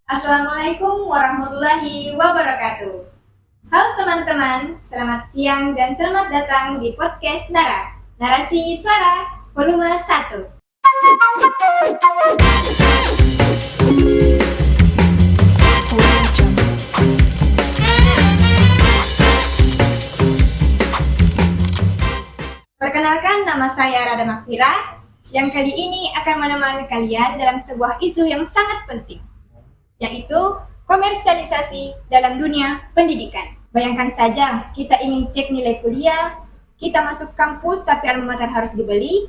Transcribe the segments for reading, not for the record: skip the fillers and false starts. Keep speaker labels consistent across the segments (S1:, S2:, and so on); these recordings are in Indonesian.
S1: Assalamualaikum warahmatullahi wabarakatuh. Halo teman-teman, selamat siang dan selamat datang di podcast Narasi Suara volume 1. Perkenalkan, nama saya Rada Makfira yang kali ini akan menemani kalian dalam sebuah isu yang sangat penting, yaitu komersialisasi dalam dunia pendidikan. Bayangkan saja, kita ingin cek nilai kuliah, kita masuk kampus tapi alma mater harus dibeli,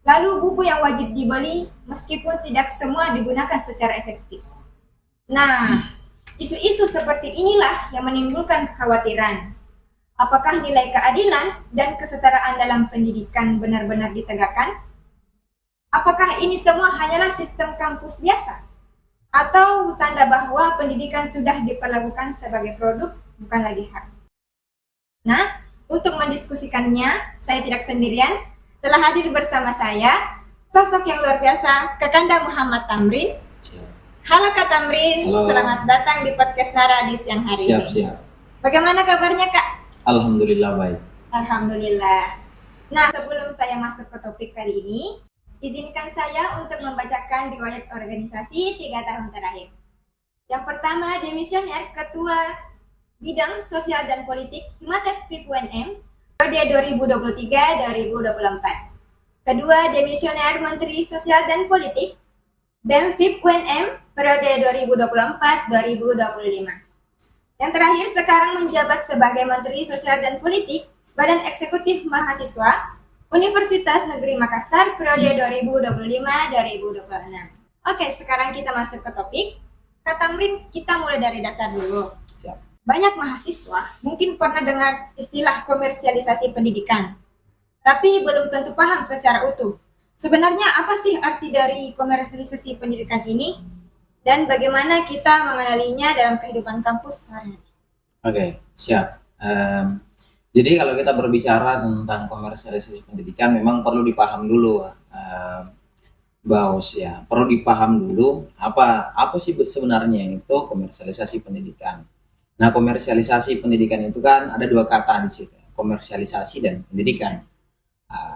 S1: lalu buku yang wajib dibeli meskipun tidak semua digunakan secara efektif. Nah, isu-isu seperti inilah yang menimbulkan kekhawatiran. Apakah nilai keadilan dan kesetaraan dalam pendidikan benar-benar ditegakkan? Apakah ini semua hanyalah sistem kampus biasa? Atau tanda bahwa pendidikan sudah diperlakukan sebagai produk, bukan lagi hak? Nah, untuk mendiskusikannya, saya tidak sendirian. Telah hadir bersama saya, sosok yang luar biasa, Kakanda Muhammad Tamrin. Halo Kak Tamrin,
S2: Halo.
S1: Selamat datang di podcast Nara di siang hari ini.
S2: Siap.
S1: Bagaimana kabarnya Kak?
S2: Alhamdulillah baik.
S1: Alhamdulillah. Nah, sebelum saya masuk ke topik kali ini, izinkan saya untuk membacakan riwayat organisasi 3 tahun terakhir. Yang pertama, Demisioner Ketua Bidang Sosial dan Politik Himatep FIP UNM periode 2023-2024. Kedua, Demisioner Menteri Sosial dan Politik BEM FIP UNM periode 2024-2025. Yang terakhir, sekarang menjabat sebagai Menteri Sosial dan Politik Badan Eksekutif Mahasiswa Universitas Negeri Makassar periode 2025-2026. Oke, sekarang kita masuk ke topik. Kak Tamrin, kita mulai dari dasar dulu.
S2: Siap.
S1: Banyak mahasiswa mungkin pernah dengar istilah komersialisasi pendidikan, tapi belum tentu paham secara utuh. Sebenarnya apa sih arti dari komersialisasi pendidikan ini? Dan bagaimana kita mengenalinya dalam kehidupan kampus sehari-hari?
S2: Oke, siap. Jadi kalau kita berbicara tentang komersialisasi pendidikan, memang perlu dipaham dulu, Baus ya. Perlu dipaham dulu apa sih sebenarnya itu komersialisasi pendidikan. Nah, komersialisasi pendidikan itu kan ada dua kata di situ, komersialisasi dan pendidikan.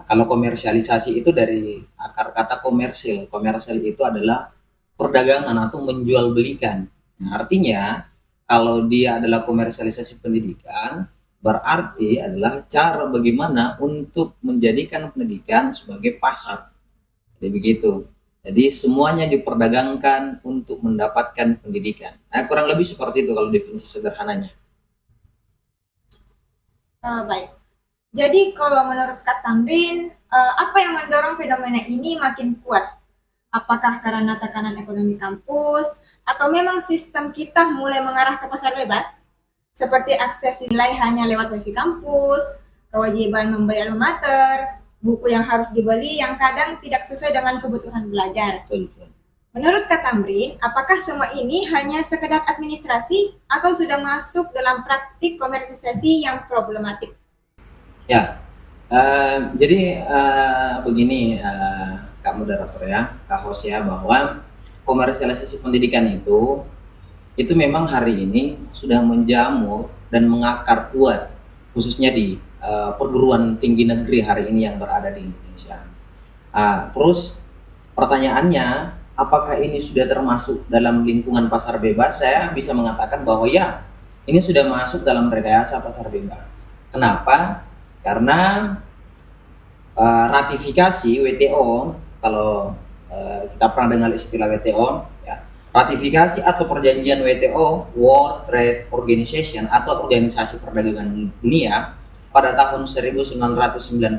S2: Kalau komersialisasi itu dari akar kata komersil. Komersil itu adalah perdagangan atau menjual belikan. Nah, artinya kalau dia adalah komersialisasi pendidikan, berarti adalah cara bagaimana untuk menjadikan pendidikan sebagai pasar. Jadi begitu. Jadi semuanya diperdagangkan untuk mendapatkan pendidikan. Nah, kurang lebih seperti itu kalau definisi sederhananya.
S1: Baik. Jadi kalau menurut Kak Tamrin, apa yang mendorong fenomena ini makin kuat? Apakah karena tekanan ekonomi kampus, atau memang sistem kita mulai mengarah ke pasar bebas? Seperti akses nilai hanya lewat wifi kampus, kewajiban membeli alma mater, buku yang harus dibeli yang kadang tidak sesuai dengan kebutuhan belajar.
S2: Betul.
S1: Menurut Kak Tamrin, apakah semua ini hanya sekedar administrasi atau sudah masuk dalam praktik komersialisasi yang problematik?
S2: Ya, jadi begini, Kak Moderator ya, Kak host ya, bahwa komersialisasi pendidikan itu memang hari ini sudah menjamur dan mengakar kuat, khususnya di perguruan tinggi negeri hari ini yang berada di Indonesia. Terus pertanyaannya, apakah ini sudah termasuk dalam lingkungan pasar bebas? Saya bisa mengatakan bahwa ya, ini sudah masuk dalam rekayasa pasar bebas. Kenapa? Karena ratifikasi WTO, kalau kita pernah dengar istilah WTO, ya, ratifikasi atau perjanjian WTO, World Trade Organization atau Organisasi Perdagangan Dunia pada tahun 1994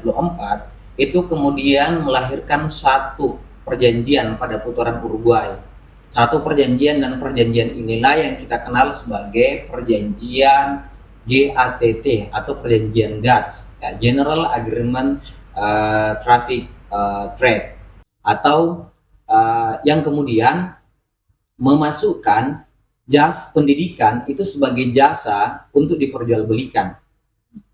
S2: itu kemudian melahirkan satu perjanjian pada putaran Uruguay. Satu perjanjian, dan perjanjian inilah yang kita kenal sebagai perjanjian GATT atau perjanjian GATS, ya, General Agreement Traffic Trade, atau yang kemudian memasukkan jasa pendidikan itu sebagai jasa untuk diperjualbelikan.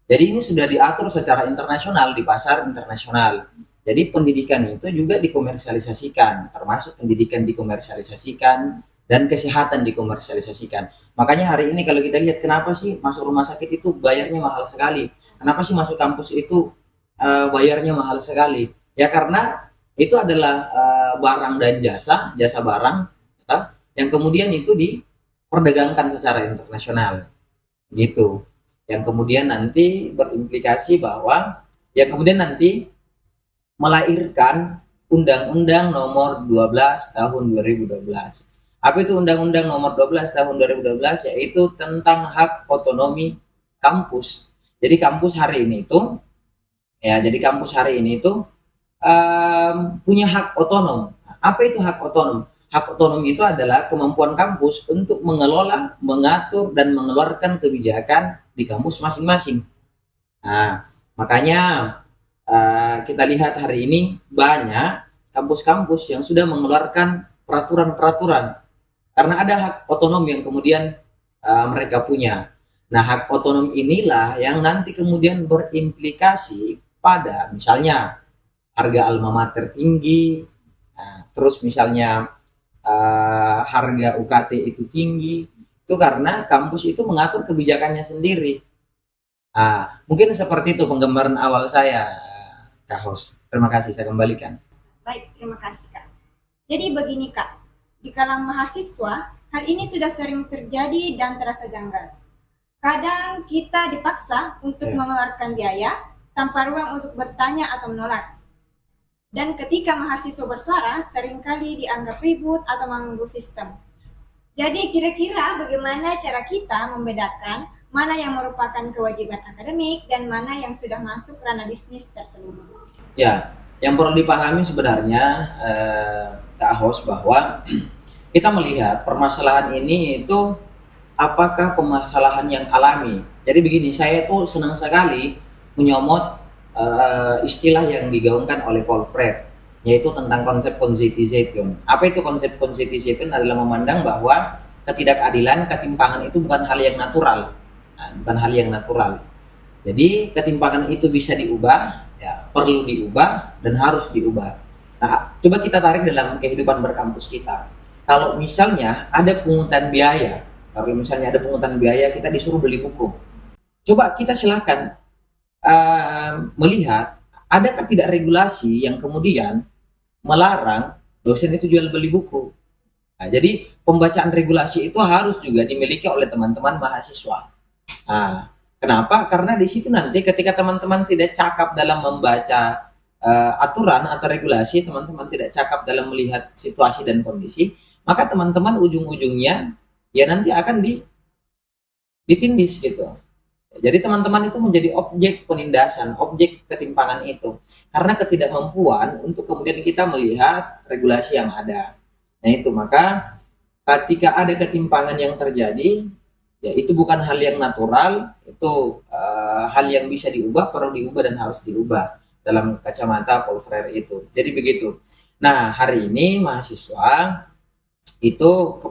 S2: Jadi ini sudah diatur secara internasional di pasar internasional. Jadi pendidikan itu juga dikomersialisasikan, termasuk pendidikan dikomersialisasikan dan kesehatan dikomersialisasikan. Makanya hari ini kalau kita lihat kenapa sih masuk rumah sakit itu bayarnya mahal sekali, kenapa sih masuk kampus itu bayarnya mahal sekali, ya karena itu adalah barang dan jasa barang ya, yang kemudian itu diperdagangkan secara internasional gitu, yang kemudian nanti berimplikasi bahwa yang kemudian nanti melahirkan Undang-Undang Nomor 12 Tahun 2012. Apa itu Undang-Undang Nomor 12 Tahun 2012? Yaitu tentang hak otonomi kampus. Jadi kampus hari ini itu punya hak otonom. Apa itu hak otonom? Hak otonom itu adalah kemampuan kampus untuk mengelola, mengatur, dan mengeluarkan kebijakan di kampus masing-masing. Nah, makanya kita lihat hari ini banyak kampus-kampus yang sudah mengeluarkan peraturan-peraturan karena ada hak otonom yang kemudian mereka punya. Nah, hak otonom inilah yang nanti kemudian berimplikasi pada misalnya harga alma mater tinggi, terus misalnya harga UKT itu tinggi, itu karena kampus itu mengatur kebijakannya sendiri. Mungkin seperti itu penggambaran awal saya, Kak Hos. Terima kasih, saya kembalikan.
S1: Baik, terima kasih Kak. Jadi begini Kak, di kalangan mahasiswa, hal ini sudah sering terjadi dan terasa janggal. Kadang kita dipaksa untuk mengeluarkan biaya tanpa ruang untuk bertanya atau menolak. Dan ketika mahasiswa bersuara, seringkali dianggap ribut atau mengganggu sistem. Jadi kira-kira bagaimana cara kita membedakan mana yang merupakan kewajiban akademik dan mana yang sudah masuk ranah bisnis terselubung?
S2: Ya, yang perlu dipahami sebenarnya Kak Hos bahwa kita melihat permasalahan ini itu apakah permasalahan yang alami. Jadi begini, saya tuh senang sekali menyomot istilah yang digaungkan oleh Paul Fred, yaitu tentang konsep Konstitution. Apa itu konsep Konstitution? Adalah memandang bahwa ketidakadilan, ketimpangan itu bukan hal yang natural. Bukan hal yang natural. Jadi ketimpangan itu bisa diubah, ya, perlu diubah dan harus diubah. Nah, coba kita tarik dalam kehidupan berkampus kita. Kalau misalnya ada pungutan biaya, kita disuruh beli buku. Coba kita silakan melihat adakah tidak regulasi yang kemudian melarang dosen itu jual beli buku. Nah, jadi pembacaan regulasi itu harus juga dimiliki oleh teman-teman mahasiswa. Kenapa? Karena di situ nanti ketika teman-teman tidak cakap dalam membaca aturan atau regulasi, teman-teman tidak cakap dalam melihat situasi dan kondisi, maka teman-teman ujung-ujungnya ya nanti akan ditindis gitu. Jadi teman-teman itu menjadi objek penindasan, objek ketimpangan itu karena ketidakmampuan untuk kemudian kita melihat regulasi yang ada. Nah itu, maka ketika ada ketimpangan yang terjadi, ya itu bukan hal yang natural, itu hal yang bisa diubah, perlu diubah dan harus diubah dalam kacamata Paul Freire itu. Jadi begitu. Nah hari ini mahasiswa itu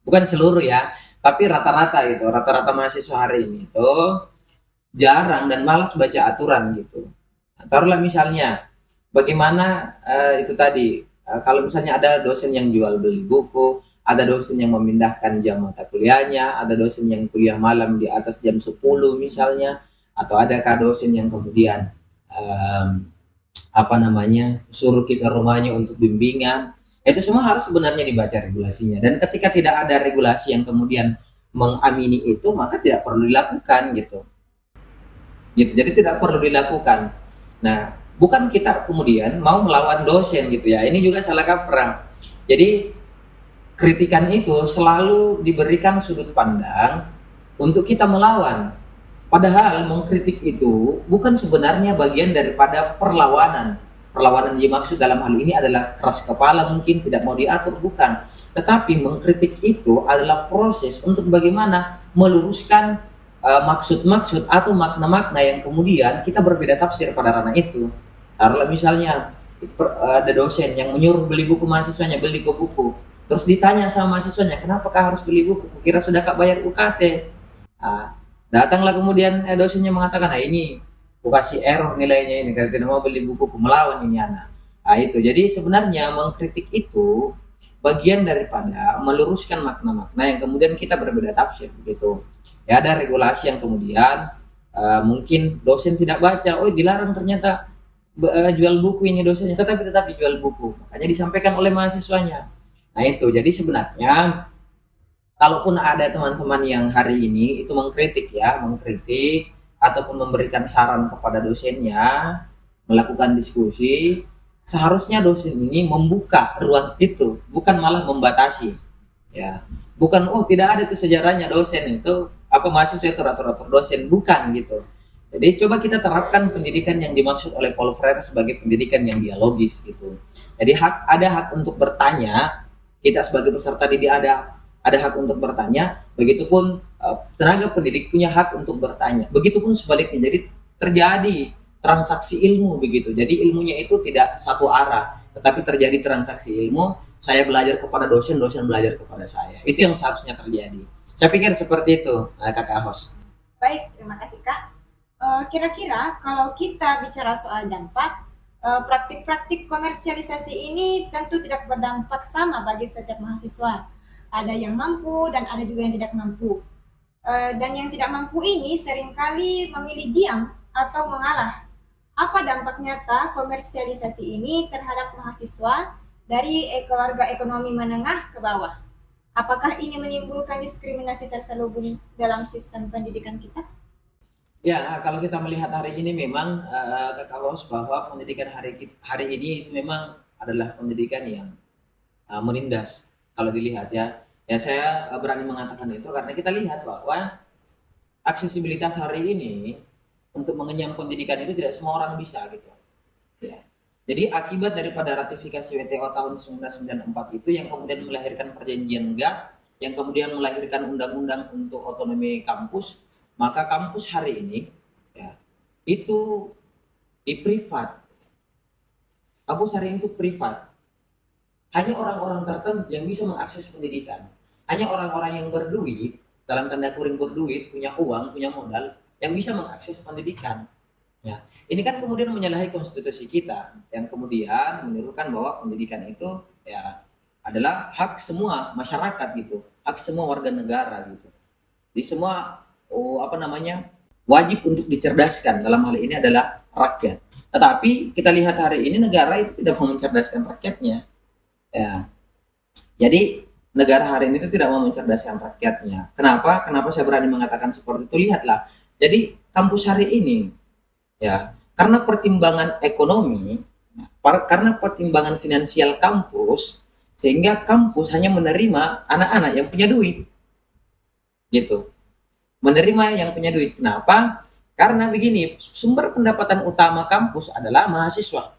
S2: bukan seluruh ya, tapi rata-rata mahasiswa hari ini itu jarang dan malas baca aturan gitu. Taruhlah misalnya bagaimana itu tadi, kalau misalnya ada dosen yang jual beli buku, ada dosen yang memindahkan jam mata kuliahnya, ada dosen yang kuliah malam di atas jam 10 misalnya, atau adakah dosen yang kemudian suruh kita rumahnya untuk bimbingan. Itu semua harus sebenarnya dibaca regulasinya, dan ketika tidak ada regulasi yang kemudian mengamini itu, maka tidak perlu dilakukan gitu. Jadi tidak perlu dilakukan. Nah, bukan kita kemudian mau melawan dosen gitu ya, ini juga salah kaprah. Jadi kritikan itu selalu diberikan sudut pandang untuk kita melawan, padahal mengkritik itu bukan sebenarnya bagian daripada perlawanan yang dimaksud dalam hal ini adalah keras kepala, mungkin tidak mau diatur, bukan. Tetapi mengkritik itu adalah proses untuk bagaimana meluruskan maksud-maksud atau makna-makna yang kemudian kita berbeda tafsir pada ranah itu. Taruhlah misalnya ada dosen yang menyuruh beli buku mahasiswanya, beli buku. Terus ditanya sama mahasiswanya, kenapakah harus beli buku? Kukira sudah Kak bayar UKT. Datanglah kemudian dosennya mengatakan, ini aku kasih error nilainya ini karena tidak mau beli buku, melawan ini anak. Itu. Jadi sebenarnya mengkritik itu bagian daripada meluruskan makna-makna yang kemudian kita berbeda tafsir begitu. Ya, ada regulasi yang kemudian mungkin dosen tidak baca, oh dilarang ternyata jual buku ini dosennya, tetapi tetap dijual buku. Makanya disampaikan oleh mahasiswanya. Nah itu, jadi sebenarnya kalaupun ada teman-teman yang hari ini itu mengkritik ataupun memberikan saran kepada dosennya, melakukan diskusi, seharusnya dosen ini membuka ruang itu, bukan malah membatasi. Ya, bukan tidak ada itu sejarahnya dosen itu mahasiswa itu atur-atur dosen, bukan gitu. Jadi coba kita terapkan pendidikan yang dimaksud oleh Paul Freire sebagai pendidikan yang dialogis gitu. Jadi ada hak untuk bertanya, kita sebagai peserta didik ada hak untuk bertanya, begitupun tenaga pendidik punya hak untuk bertanya. Begitupun sebaliknya. Jadi terjadi transaksi ilmu begitu. Jadi ilmunya itu tidak satu arah, tetapi terjadi transaksi ilmu. Saya belajar kepada dosen, dosen belajar kepada saya. Itu yang seharusnya terjadi. Saya pikir seperti itu, Kakak host.
S1: Baik, terima kasih Kak. Kira-kira kalau kita bicara soal dampak, praktik-praktik komersialisasi ini tentu tidak berdampak sama bagi setiap mahasiswa. Ada yang mampu dan ada juga yang tidak mampu. Dan yang tidak mampu ini seringkali memilih diam atau mengalah. Apa dampak nyata komersialisasi ini terhadap mahasiswa dari keluarga ekonomi menengah ke bawah? Apakah ini menimbulkan diskriminasi terselubung dalam sistem pendidikan kita?
S2: Ya, kalau kita melihat hari ini memang Kakak Bos, bahwa pendidikan hari ini itu memang adalah pendidikan yang menindas. Kalau dilihat ya saya berani mengatakan itu karena kita lihat bahwa aksesibilitas hari ini untuk mengenyam pendidikan itu tidak semua orang bisa gitu. Ya. Jadi akibat daripada ratifikasi WTO tahun 1994 itu yang kemudian melahirkan perjanjian GATT, yang kemudian melahirkan undang-undang untuk otonomi kampus, maka kampus hari ini ya itu privat. Kampus hari ini itu privat. Hanya orang-orang tertentu yang bisa mengakses pendidikan. Hanya orang-orang yang berduit, dalam tanda kurung berduit, punya uang, punya modal, yang bisa mengakses pendidikan. Ya, ini kan kemudian menyalahi konstitusi kita, yang kemudian menunjukkan bahwa pendidikan itu ya adalah hak semua masyarakat gitu, hak semua warga negara gitu. Di semua wajib untuk dicerdaskan, dalam hal ini adalah rakyat. Tetapi kita lihat hari ini negara itu tidak mau mencerdaskan rakyatnya. Ya. Jadi negara hari ini itu tidak mau mencerdaskan rakyatnya. Kenapa? Kenapa saya berani mengatakan seperti itu? Lihatlah. Jadi kampus hari ini ya, karena pertimbangan ekonomi, karena pertimbangan finansial kampus, sehingga kampus hanya menerima anak-anak yang punya duit. Gitu. Menerima yang punya duit. Kenapa? Karena begini, sumber pendapatan utama kampus adalah mahasiswa.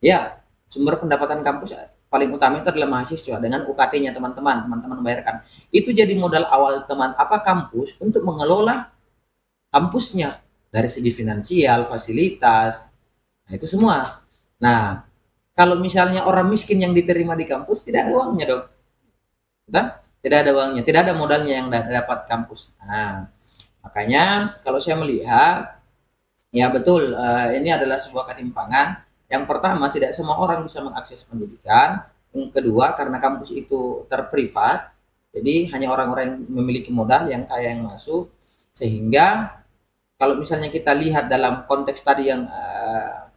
S2: Ya, sumber pendapatan kampus paling utama itu adalah mahasiswa dengan UKT-nya teman-teman bayarkan. Itu jadi modal awal kampus untuk mengelola kampusnya dari segi finansial, fasilitas. Nah, itu semua. Nah, kalau misalnya orang miskin yang diterima di kampus tidak ada uangnya dong. Tidak ada uangnya, tidak ada modalnya yang dapat kampus. Nah, makanya kalau saya melihat ya betul, ini adalah sebuah ketimpangan. Yang pertama, tidak semua orang bisa mengakses pendidikan. Yang kedua, karena kampus itu terprivat, jadi hanya orang-orang yang memiliki modal, yang kaya yang masuk. Sehingga kalau misalnya kita lihat dalam konteks tadi yang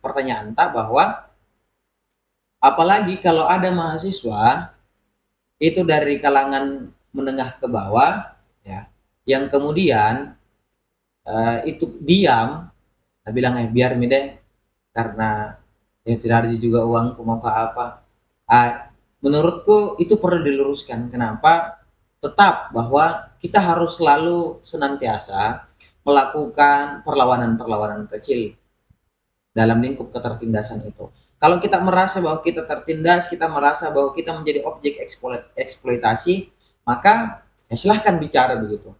S2: pertanyaan bahwa apalagi kalau ada mahasiswa itu dari kalangan menengah ke bawah, ya, yang kemudian itu diam, bilang biar deh karena ya tidak ada juga uang mau ke apa. Menurutku itu perlu diluruskan. Kenapa? Tetap bahwa kita harus selalu senantiasa melakukan perlawanan-perlawanan kecil dalam lingkup ketertindasan itu. Kalau kita merasa bahwa kita tertindas, kita merasa bahwa kita menjadi objek eksploitasi, maka ya silahkan bicara begitu.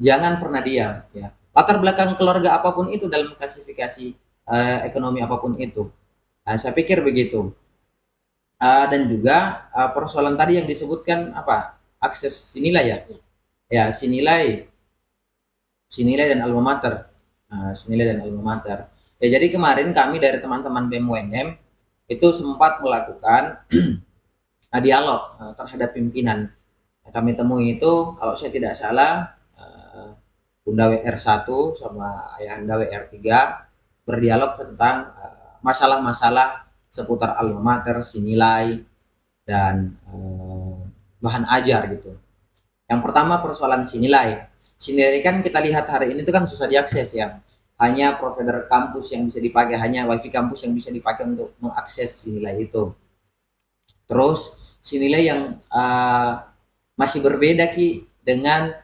S2: Jangan pernah diam. Ya. Latar belakang keluarga apapun itu dalam klasifikasi ekonomi apapun itu. Saya pikir begitu. Dan juga persoalan tadi yang disebutkan akses sinilai ya. Ya, sinilai dan alma mater. Sinilai dan alma mater. Ya, jadi kemarin kami dari teman-teman BEM UNM itu sempat melakukan dialog terhadap pimpinan. Kami temui itu kalau saya tidak salah Bunda WR1 sama Ayahanda WR3 berdialog tentang masalah-masalah seputar alma mater, sinilai, dan bahan ajar gitu. Yang pertama persoalan sinilai. Sinilai kan kita lihat hari ini itu kan susah diakses ya. Hanya provider kampus yang bisa dipakai, hanya wifi kampus yang bisa dipakai untuk mengakses sinilai itu. Terus sinilai yang masih berbeda Ki dengan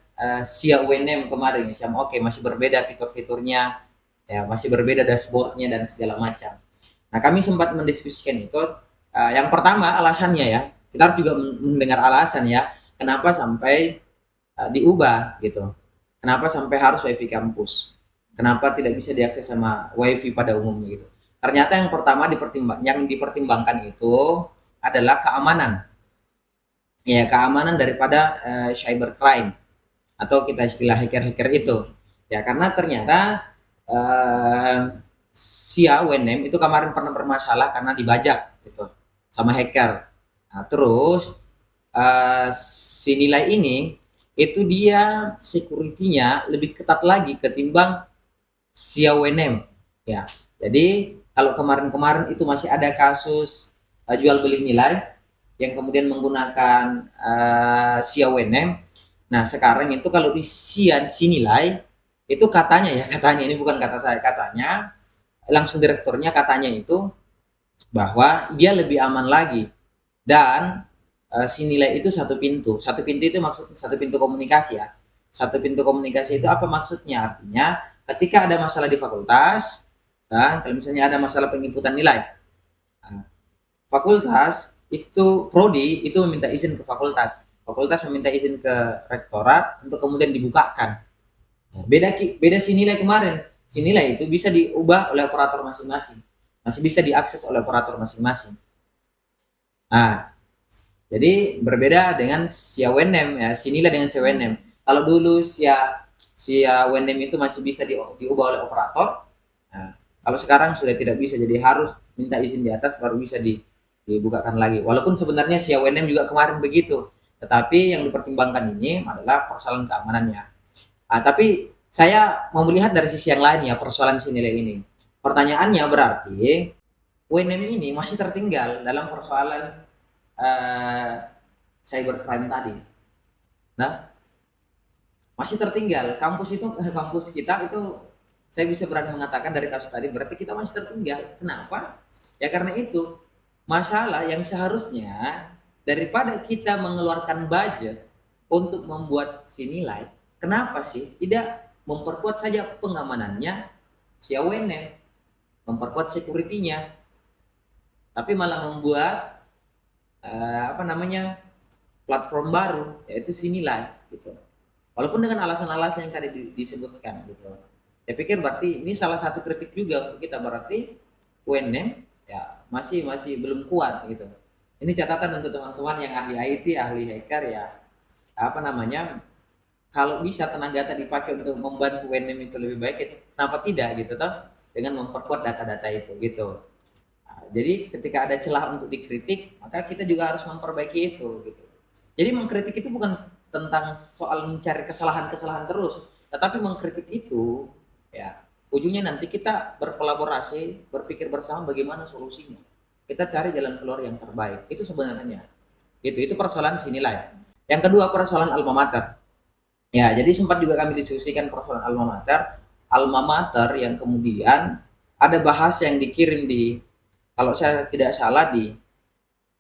S2: SIA UNM kemarin. Sama oke, masih berbeda fitur-fiturnya, ya masih berbeda dashboardnya dan segala macam. Nah kami sempat mendiskusikan itu. Yang pertama alasannya ya, kita harus juga mendengar alasan ya, kenapa sampai diubah gitu. Kenapa sampai harus wifi kampus? Kenapa tidak bisa diakses sama wifi pada umumnya gitu? Ternyata yang pertama yang dipertimbangkan itu adalah keamanan. Ya, keamanan daripada cybercrime atau kita istilah hacker-hacker itu. Ya, karena ternyata SIA UNM itu kemarin pernah bermasalah karena dibajak gitu sama hacker. Nah, terus sinilai ini itu dia security-nya lebih ketat lagi ketimbang SIA UNM. Ya, jadi kalau kemarin-kemarin itu masih ada kasus jual beli nilai yang kemudian menggunakan SIA UNM. Nah sekarang itu kalau di SIA nilai itu katanya ini bukan kata saya, katanya langsung direkturnya katanya itu bahwa dia lebih aman lagi dan sinilai itu satu pintu itu maksudnya satu pintu komunikasi ya. Satu pintu komunikasi itu apa maksudnya? Artinya ketika ada masalah di fakultas, kalau misalnya ada masalah penginputan nilai, fakultas itu prodi itu meminta izin ke fakultas meminta izin ke rektorat untuk kemudian dibukakan. Nah, beda sinilai kemarin. Sinilai itu bisa diubah oleh operator masing-masing, masih bisa diakses oleh operator masing-masing. Nah, jadi berbeda dengan SIA UNM ya, sinilai dengan SIA UNM. Kalau dulu SIA UNM itu masih bisa diubah oleh operator. Nah, kalau sekarang sudah tidak bisa, jadi harus minta izin di atas baru bisa dibukakan lagi. Walaupun sebenarnya SIA UNM juga kemarin begitu, tetapi yang dipertimbangkan ini adalah persoalan keamanannya. Tapi saya mau melihat dari sisi yang lain ya persoalan sinilai ini. Pertanyaannya berarti UNM ini masih tertinggal dalam persoalan cybercrime tadi. Nah, masih tertinggal. Kampus kita itu saya bisa berani mengatakan dari kasus tadi berarti kita masih tertinggal. Kenapa? Ya karena itu masalah yang seharusnya daripada kita mengeluarkan budget untuk membuat sinilai, kenapa sih tidak memperkuat saja pengamanannya SIA UNM, memperkuat security-nya, tapi malah membuat platform baru yaitu sinilai gitu. Walaupun dengan alasan-alasan yang tadi disebutkan gitu. Saya pikir berarti ini salah satu kritik juga untuk kita, berarti UNM ya masih belum kuat gitu. Ini catatan untuk teman-teman yang ahli IT, ahli hacker ya. Kalau bisa tenaga tadi dipakai untuk membantu UNM itu lebih baik, itu kenapa tidak gitu toh, dengan memperkuat data-data itu gitu. Jadi ketika ada celah untuk dikritik, maka kita juga harus memperbaiki itu gitu. Jadi mengkritik itu bukan tentang soal mencari kesalahan-kesalahan terus, tetapi mengkritik itu ya ujungnya nanti kita berkolaborasi, berpikir bersama bagaimana solusinya. Kita cari jalan keluar yang terbaik. Itu sebenarnya. Itu persoalan sinilai. Yang kedua persoalan alma mater. Ya, jadi sempat juga kami diskusikan persoalan alma mater. Alma mater yang kemudian ada bahasa yang dikirim di, kalau saya tidak salah di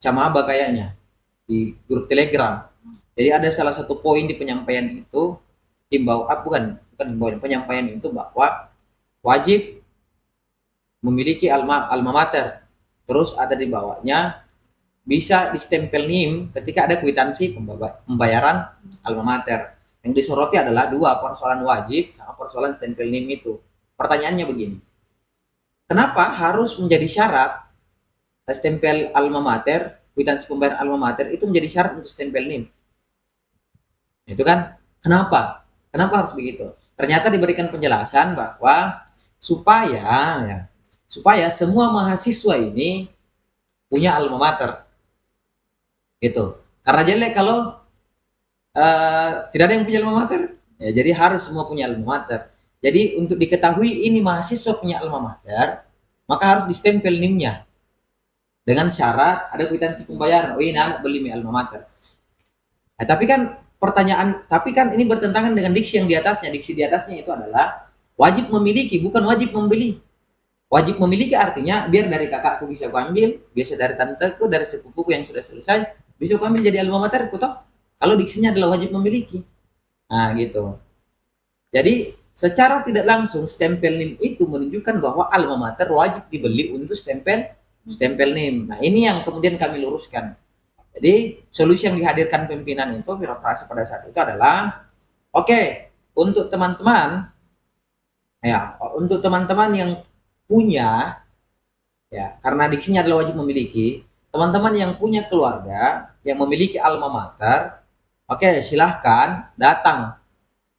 S2: Camaba kayaknya, di grup Telegram. Jadi ada salah satu poin di penyampaian itu penyampaian itu bahwa wajib memiliki alma mater. Terus ada di bawahnya bisa distempel NIM ketika ada kwitansi pembayaran alma mater. Yang disoroti adalah dua, persoalan wajib sama persoalan stempel NIM itu. Pertanyaannya begini, kenapa harus menjadi syarat stempel alma mater, kwitansi pembayaran alma mater itu menjadi syarat untuk stempel NIM? Itu kan kenapa harus begitu? Ternyata diberikan penjelasan bahwa supaya semua mahasiswa ini punya alma mater. gitu. Karena jelek kalau tidak ada yang punya alma mater. Ya, jadi harus semua punya alma mater. Jadi untuk diketahui ini mahasiswa punya alma mater, maka harus distempel NIM-nya dengan syarat ada kwitansi pembayaran. Oh ini anak beli mi alma mater. Nah, tapi kan ini bertentangan dengan diksi yang di atasnya. Diksi di atasnya itu adalah wajib memiliki, bukan wajib membeli. Wajib memiliki artinya biar dari kakakku bisa kuambil, biasa dari tanteku, dari sepupuku yang sudah selesai, bisa kuambil jadi alma materku toh. Kalau diksinya adalah wajib memiliki. Nah, gitu. Jadi secara tidak langsung stempel NIM itu menunjukkan bahwa alma mater wajib dibeli untuk stempel stempel NIM. Nah, ini yang kemudian kami luruskan. Jadi solusi yang dihadirkan pimpinan itu birokrasi pada saat itu adalah oke, untuk teman-teman untuk teman-teman yang punya karena diksinya adalah wajib memiliki, teman-teman yang punya keluarga yang memiliki alma mater, oke, silahkan datang.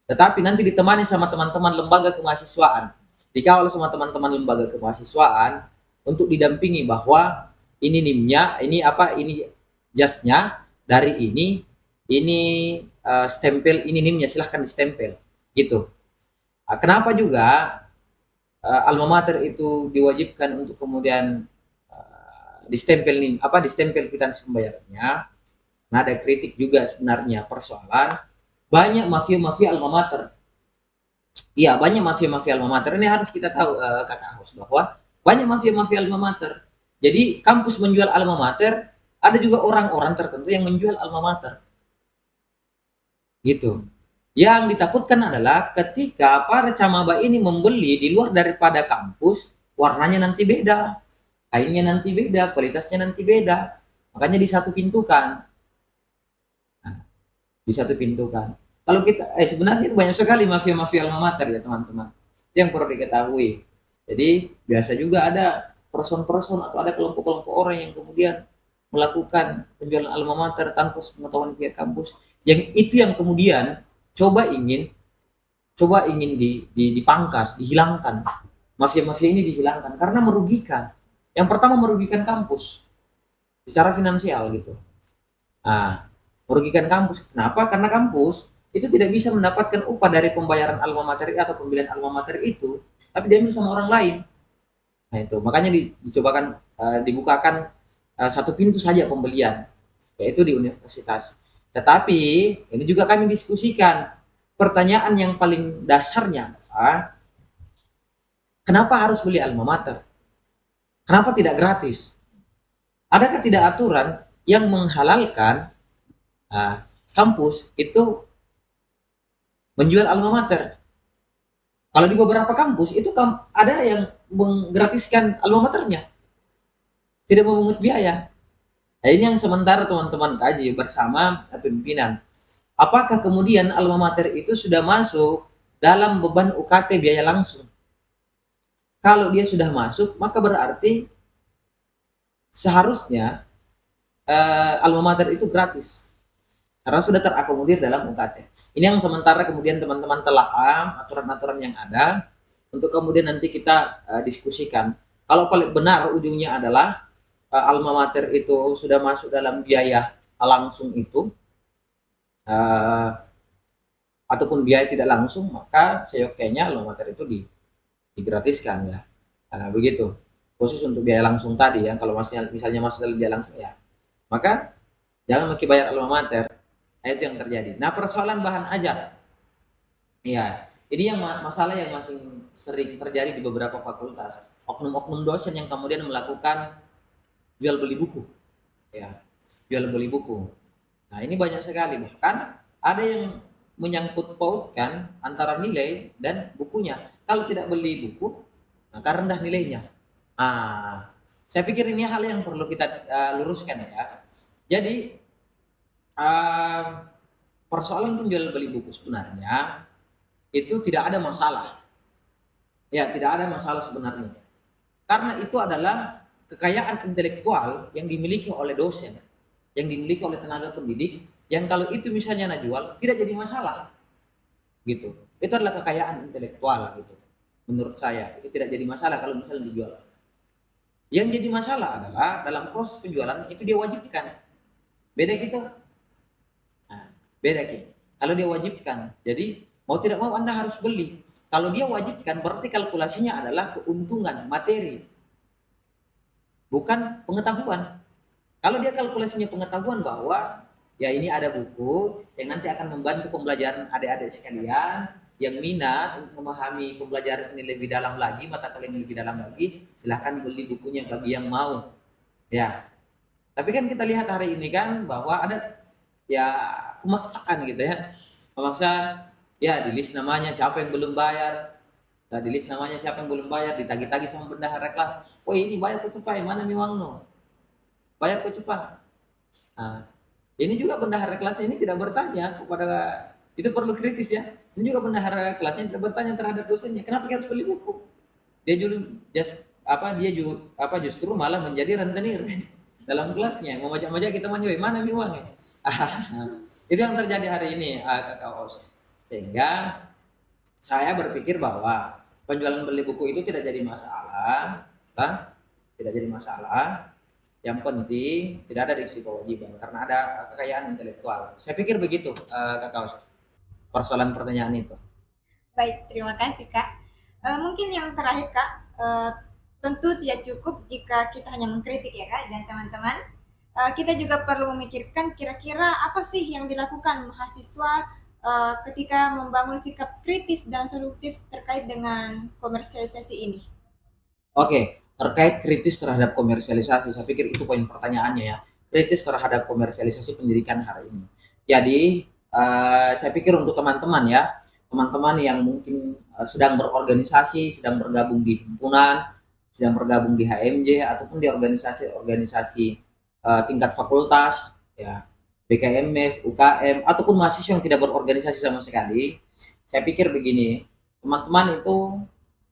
S2: Tetapi nanti ditemani sama teman-teman lembaga kemahasiswaan, dikawal sama teman-teman lembaga kemahasiswaan untuk didampingi bahwa ini NIM-nya, ini jasnya dari ini stempel, ini NIM-nya silahkan distempel, gitu. Kenapa juga alma mater itu diwajibkan untuk kemudian distempel NIM, distempel kwitansi pembayarannya? Nah, ada kritik juga sebenarnya persoalan banyak mafia-mafia alma mater. Iya, banyak mafia-mafia alma mater. Ini harus kita tahu Kakak Ahos, bahwa banyak mafia-mafia alma mater. Jadi kampus menjual alma mater, ada juga orang-orang tertentu yang menjual alma mater. Gitu. Yang ditakutkan adalah ketika para camaba ini membeli di luar daripada kampus, warnanya nanti beda, kainnya nanti beda, kualitasnya nanti beda. Makanya di satu pintu kan. Nah, di satu pintu kan. Kalau kita sebenarnya itu banyak sekali mafia-mafia alma mater ya teman-teman. Itu yang perlu diketahui. Jadi biasa juga ada person-person atau ada kelompok-kelompok orang yang kemudian melakukan penjualan alma mater tanpa pengetahuan pihak kampus. Yang itu yang kemudian coba ingin dipangkas, dihilangkan. Mafia-mafia ini dihilangkan karena merugikan. Yang pertama merugikan kampus secara finansial gitu. Nah, merugikan kampus. Kenapa? Karena kampus itu tidak bisa mendapatkan upah dari pembayaran alma mater atau pembelian alma mater itu, tapi diambil sama orang lain. Nah itu makanya dicobakan dibukakan satu pintu saja pembelian, yaitu di universitas. Tetapi ini juga kami diskusikan. Pertanyaan yang paling dasarnya adalah kenapa harus beli alma mater? Kenapa tidak gratis? Adakah tidak aturan yang menghalalkan kampus itu menjual alma mater? Kalau di beberapa kampus itu ada yang menggratiskan alma maternya, tidak memungut biaya. Nah, ini yang sementara teman-teman kaji bersama pimpinan. Apakah kemudian alma mater itu sudah masuk dalam beban UKT biaya langsung? Kalau dia sudah masuk, maka berarti seharusnya alma mater itu gratis karena sudah terakomodir dalam UKT. Ini yang sementara kemudian teman-teman telaah aturan-aturan yang ada untuk kemudian nanti kita diskusikan. Kalau paling benar ujungnya adalah alma mater itu sudah masuk dalam biaya langsung itu ataupun biaya tidak langsung, maka seyogyanya alma mater itu digratiskan ya. Begitu. Khusus untuk biaya langsung tadi ya, kalau misalnya masuk dalam biaya langsung ya, maka jangan mesti bayar alma mater. Itu yang terjadi. Nah, persoalan bahan ajar. Iya, ini yang masalah yang masih sering terjadi di beberapa fakultas. Oknum-oknum dosen yang kemudian melakukan jual beli buku. Ya, jual beli buku. Nah, ini banyak sekali. Bahkan ada yang menyangkut pautkan antara nilai dan bukunya. Kalau tidak beli buku, maka rendah nilainya. Saya pikir ini hal yang perlu kita luruskan ya. Jadi persoalan penjual beli buku sebenarnya itu tidak ada masalah. Ya, tidak ada masalah sebenarnya. Karena itu adalah kekayaan intelektual yang dimiliki oleh dosen, yang dimiliki oleh tenaga pendidik, yang kalau itu misalnya jual tidak jadi masalah. Gitu. Itu adalah kekayaan intelektual gitu. Menurut saya itu tidak jadi masalah kalau misalnya dijual. Yang jadi masalah adalah dalam proses penjualan itu dia wajibkan Beda gitu. Nah, beda Ki. Kalau dia wajibkan, jadi mau tidak mau Anda harus beli. Kalau dia wajibkan berarti kalkulasinya adalah keuntungan materi, bukan pengetahuan. Kalau dia kalkulasinya pengetahuan bahwa ya ini ada buku yang nanti akan membantu pembelajaran adik-adik sekalian yang minat untuk memahami pembelajaran ini lebih dalam lagi, mata kuliah ini lebih dalam lagi, silahkan beli bukunya bagi yang mau. Ya, tapi kan kita lihat hari ini kan bahwa ada ya pemaksaan gitu ya, pemaksaan ya di list namanya siapa yang belum bayar, nah, di list namanya siapa yang belum bayar, ditagi-tagi sama bendahara kelas, oh ini bayar kok cepat, mana miwangno, bayar kok cepat. Nah, ini juga bendahara kelasnya ini tidak bertanya kepada, itu perlu kritis ya. Ini juga bendahara kelasnya tidak bertanya terhadap dosennya, kenapa kita harus beli buku? Dia justru malah menjadi rentenir dalam kelasnya, memajak-majak kita menjawab mana mi uangnya. Itu yang terjadi hari ini, Kakak Os. Sehingga saya berpikir bahwa penjualan beli buku itu tidak jadi masalah, tidak jadi masalah. Yang penting tidak ada diksi kewajiban karena ada kekayaan intelektual. Saya pikir begitu, Kakak Os. Persoalan pertanyaan itu.
S1: Baik, terima kasih Kak. Mungkin yang terakhir Kak, tentu tidak cukup jika kita hanya mengkritik ya Kak dan teman-teman. Kita juga perlu memikirkan kira-kira apa sih yang dilakukan mahasiswa ketika membangun sikap kritis dan solutif terkait dengan komersialisasi ini.
S2: Oke, terkait kritis terhadap komersialisasi, saya pikir itu poin pertanyaannya ya. Kritis terhadap komersialisasi pendidikan hari ini. Jadi, saya pikir untuk teman-teman ya, teman-teman yang mungkin sedang berorganisasi, sedang bergabung di himpunan, sedang bergabung di HMJ ataupun di organisasi-organisasi tingkat fakultas, ya, BKMF, UKM, ataupun mahasiswa yang tidak berorganisasi sama sekali, saya pikir begini, teman-teman itu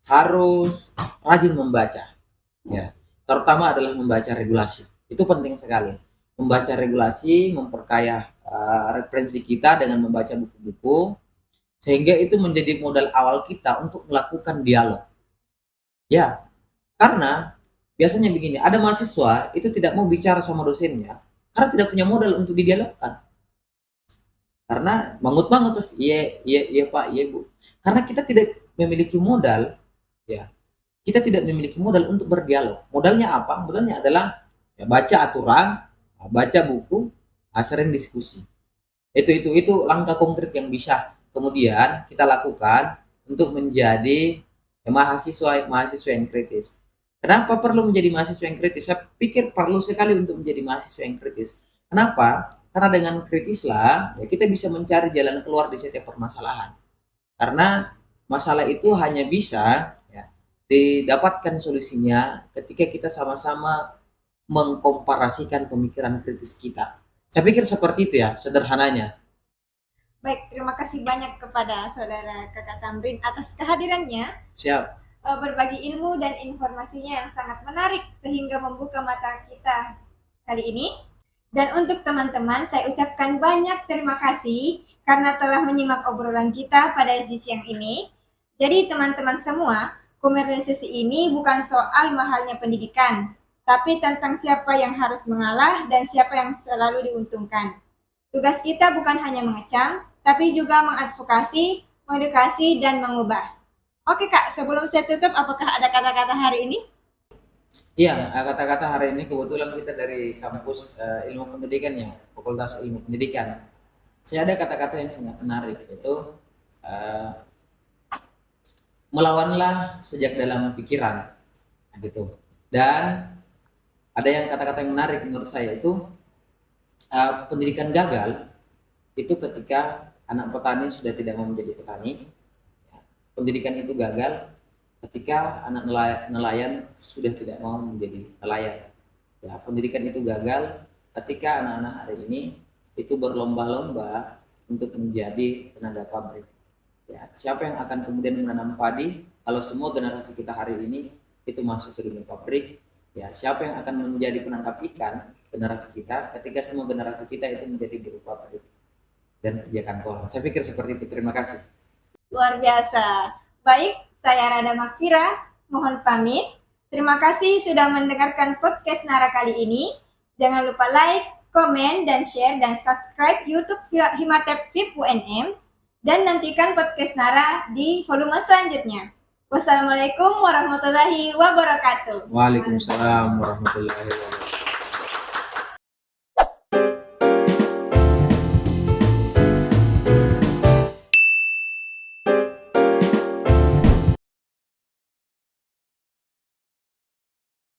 S2: harus rajin membaca, ya, terutama adalah membaca regulasi. Itu penting sekali. Membaca regulasi, memperkaya referensi kita dengan membaca buku-buku, sehingga itu menjadi modal awal kita untuk melakukan dialog. Ya, karena biasanya begini, ada mahasiswa itu tidak mau bicara sama dosennya karena tidak punya modal untuk didialogkan. Karena mangut-mangut pasti, iya Pak, iya Bu. Karena kita tidak memiliki modal, ya. Kita tidak memiliki modal untuk berdialog. Modalnya apa? Modalnya adalah ya, baca aturan, baca buku, sering diskusi. Itu langkah konkret yang bisa kemudian kita lakukan untuk menjadi mahasiswa yang kritis. Kenapa perlu menjadi mahasiswa yang kritis? Saya pikir perlu sekali untuk menjadi mahasiswa yang kritis. Kenapa? Karena dengan kritislah ya, kita bisa mencari jalan keluar di setiap permasalahan. Karena masalah itu hanya bisa ya, didapatkan solusinya ketika kita sama-sama mengkomparasikan pemikiran kritis kita. Saya pikir seperti itu ya, sederhananya.
S1: Baik, terima kasih banyak kepada Saudara Kakak Tamrin atas kehadirannya.
S2: Siap.
S1: Berbagi ilmu dan informasinya yang sangat menarik sehingga membuka mata kita kali ini. Dan untuk teman-teman, saya ucapkan banyak terima kasih karena telah menyimak obrolan kita pada edisi yang ini. Jadi teman-teman semua, komersialisasi ini bukan soal mahalnya pendidikan, tapi tentang siapa yang harus mengalah dan siapa yang selalu diuntungkan. Tugas kita bukan hanya mengecam, tapi juga mengadvokasi, mengedukasi, dan mengubah. Oke Kak, sebelum saya tutup, apakah ada kata-kata hari ini?
S2: Iya, kata-kata hari ini kebetulan kita dari kampus ilmu pendidikan ya, Fakultas Ilmu Pendidikan. Saya ada kata-kata yang sangat menarik, yaitu melawanlah sejak dalam pikiran, nah, gitu. Dan ada yang kata-kata yang menarik menurut saya itu pendidikan gagal itu ketika anak petani sudah tidak mau menjadi petani. Pendidikan itu gagal ketika anak nelayan sudah tidak mau menjadi nelayan. Ya, pendidikan itu gagal ketika anak-anak hari ini itu berlomba-lomba untuk menjadi tenaga pabrik. Ya, siapa yang akan kemudian menanam padi kalau semua generasi kita hari ini itu masuk ke dunia pabrik? Ya, siapa yang akan menjadi penangkap ikan generasi kita ketika semua generasi kita itu menjadi buruh pabrik dan kerja kantoran? Saya pikir seperti itu. Terima kasih.
S1: Luar biasa. Baik, saya Rada Makira, mohon pamit. Terima kasih sudah mendengarkan podcast Nara kali ini. Jangan lupa like, komen, dan share, dan subscribe YouTube Himatep VIP UNM, dan nantikan podcast Nara di volume selanjutnya. Wassalamualaikum warahmatullahi wabarakatuh.
S3: Waalaikumsalam warahmatullahi wabarakatuh.